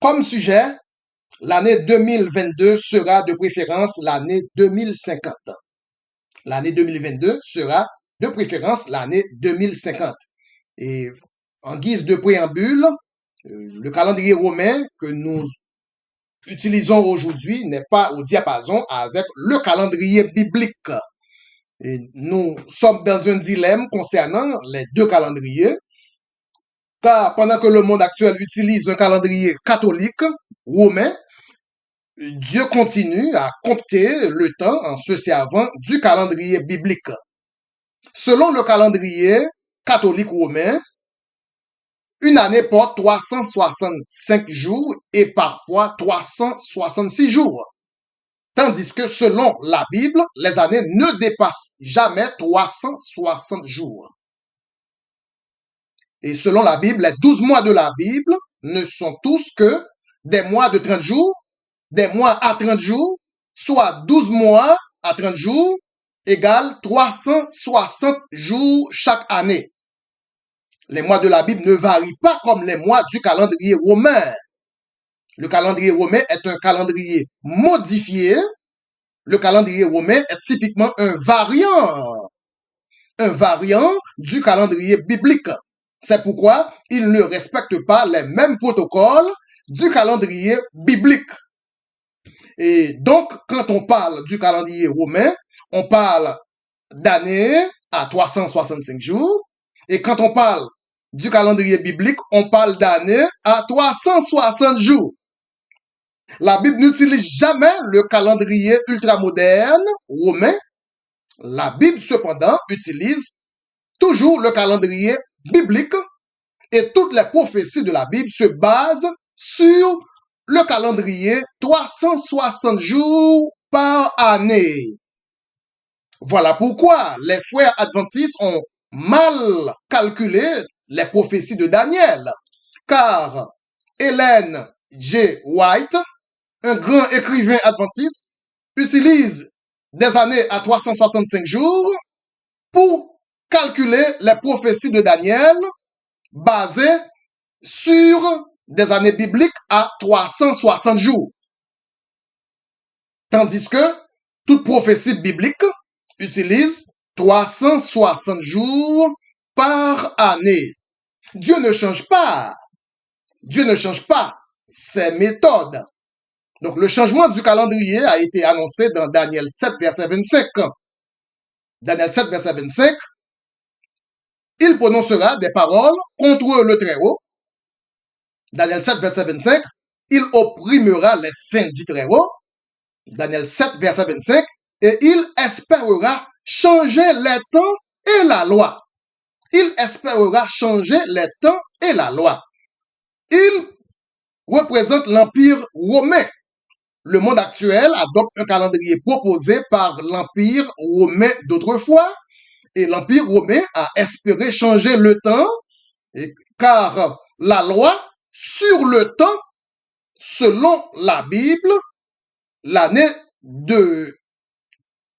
Comme sujet, l'année 2022 sera de préférence l'année 2050. L'année 2022 sera de préférence l'année 2050. Et en guise de préambule, le calendrier romain que nous utilisons aujourd'hui n'est pas au diapason avec le calendrier biblique. Et nous sommes dans un dilemme concernant les deux calendriers, car pendant que le monde actuel utilise un calendrier catholique romain, Dieu continue à compter le temps en se servant du calendrier biblique. Selon le calendrier catholique romain, une année porte 365 jours et parfois 366 jours. Tandis que selon la Bible, les années ne dépassent jamais 360 jours. Et selon la Bible, les 12 mois de la Bible ne sont tous que des mois de 30 jours, des mois à 30 jours, soit 12 mois à 30 jours égale 360 jours chaque année. Les mois de la Bible ne varient pas comme les mois du calendrier romain. Le calendrier romain est un calendrier modifié. Le calendrier romain est typiquement un variant du calendrier biblique. C'est pourquoi il ne respecte pas les mêmes protocoles du calendrier biblique. Et donc, quand on parle du calendrier romain, on parle d'années à 365 jours. Et quand on parle du calendrier biblique, on parle d'années à 360 jours. La Bible n'utilise jamais le calendrier ultramoderne romain. La Bible, cependant, utilise toujours le calendrier biblique et toutes les prophéties de la Bible se basent sur le calendrier 360 jours par année. Voilà pourquoi les frères adventistes ont mal calculé les prophéties de Daniel, car Ellen G. White, un grand écrivain adventiste, utilise des années à 365 jours pour calculer les prophéties de Daniel basées sur des années bibliques à 360 jours. Tandis que toute prophétie biblique utilise 360 jours par année. Dieu ne change pas. Dieu ne change pas ses méthodes. Donc, le changement du calendrier a été annoncé dans Daniel 7, verset 25. Daniel 7, verset 25. Il prononcera des paroles contre le Très-Haut. Daniel 7, verset 25. Il opprimera les saints du Très-Haut. Daniel 7, verset 25. Et il espérera changer les temps et la loi. Il espérera changer les temps et la loi. Il représente l'Empire romain. Le monde actuel adopte un calendrier proposé par l'Empire romain d'autrefois. Et l'Empire romain a espéré changer le temps, car la loi sur le temps, selon la Bible, l'année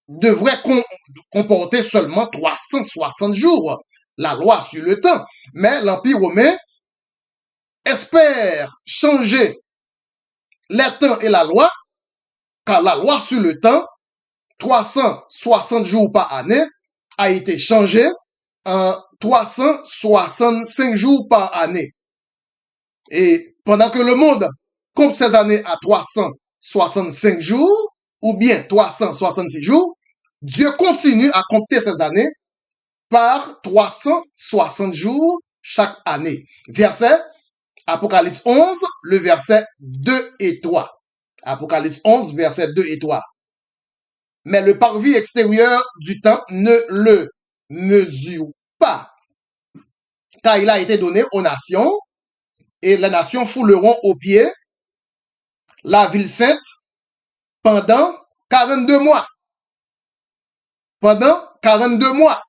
devrait comporter seulement 360 jours. La loi sur le temps. Mais l'Empire romain espère changer les temps et la loi, car la loi sur le temps, 360 jours par année, a été changée en 365 jours par année. Et pendant que le monde compte ses années à 365 jours, ou bien 366 jours, Dieu continue à compter ses années par 360 jours chaque année. Verset Apocalypse 11, le verset 2 et 3. Apocalypse 11, verset 2 et 3. Mais le parvis extérieur du temple ne le mesure pas, car il a été donné aux nations, et les nations fouleront aux pieds la ville sainte pendant 42 mois. Pendant 42 mois.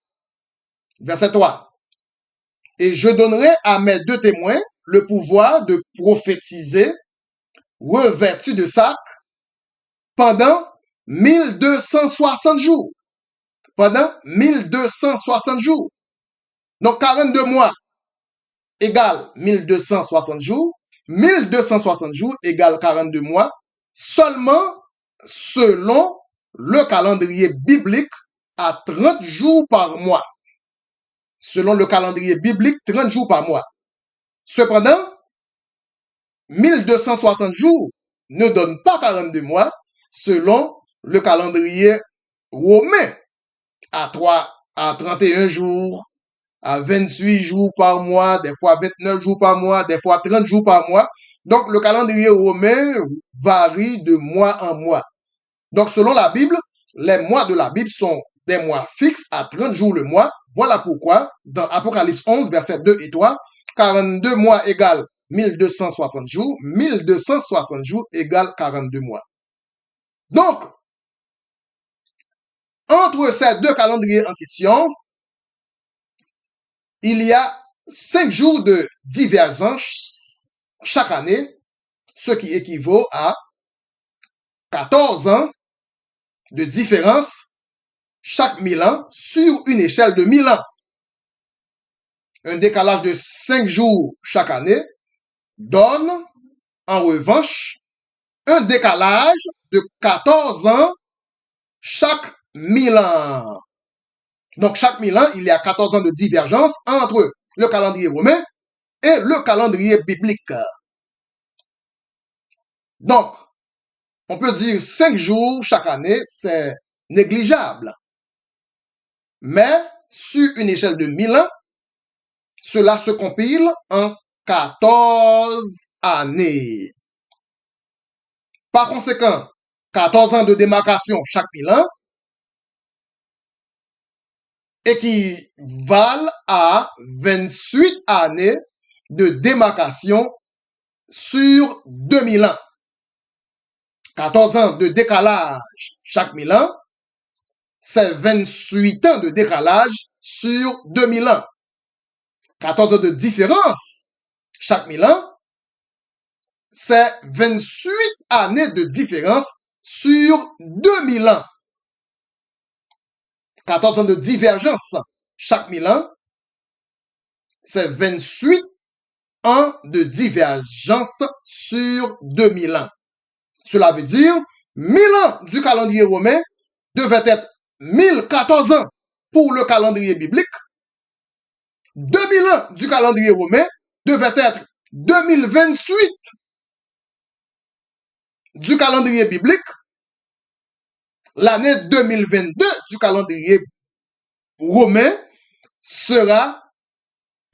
Verset 3. Et je donnerai à mes deux témoins le pouvoir de prophétiser revêtus de sac pendant 1260 jours. Pendant 1260 jours. Donc 42 mois égale 1260 jours. 1260 jours égale 42 mois, seulement selon le calendrier biblique à 30 jours par mois. Selon le calendrier biblique, 30 jours par mois. Cependant, 1260 jours ne donne pas 42 mois selon le calendrier romain à 31 jours, à 28 jours par mois, des fois 29 jours par mois, des fois 30 jours par mois. Donc, le calendrier romain varie de mois en mois. Donc, selon la Bible, les mois de la Bible sont des mois fixes à 30 jours le mois. Voilà pourquoi, dans Apocalypse 11, versets 2 et 3, 42 mois égale 1260 jours, 1260 jours égale 42 mois. Donc, entre ces deux calendriers en question, il y a 5 jours de divergence chaque année, ce qui équivaut à 14 ans de différence chaque 1000 ans sur une échelle de 1000 ans. Un décalage de 5 jours chaque année donne, en revanche, un décalage de 14 ans chaque 1000 ans. Donc, chaque 1000 ans, il y a 14 ans de divergence entre le calendrier romain et le calendrier biblique. Donc, on peut dire 5 jours chaque année, c'est négligeable. Mais, sur une échelle de 1000 ans, cela se compile en 14 années. Par conséquent, 14 ans de démarcation chaque 1000 ans équivalent à 28 années de démarcation sur 2000 ans. 14 ans de décalage chaque 1000 ans, c'est 28 ans de décalage sur 2000 ans. 14 ans de différence chaque 1000 ans, c'est 28 années de différence sur 2000 ans. 14 ans de divergence chaque 1000 ans, c'est 28 ans de divergence sur 2000 ans. Cela veut dire 1000 ans du calendrier romain devait être 1014 ans pour le calendrier biblique. 2000 ans du calendrier romain devait être 2028 du calendrier biblique. L'année 2022 du calendrier romain sera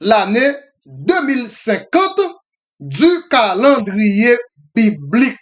l'année 2050 du calendrier biblique.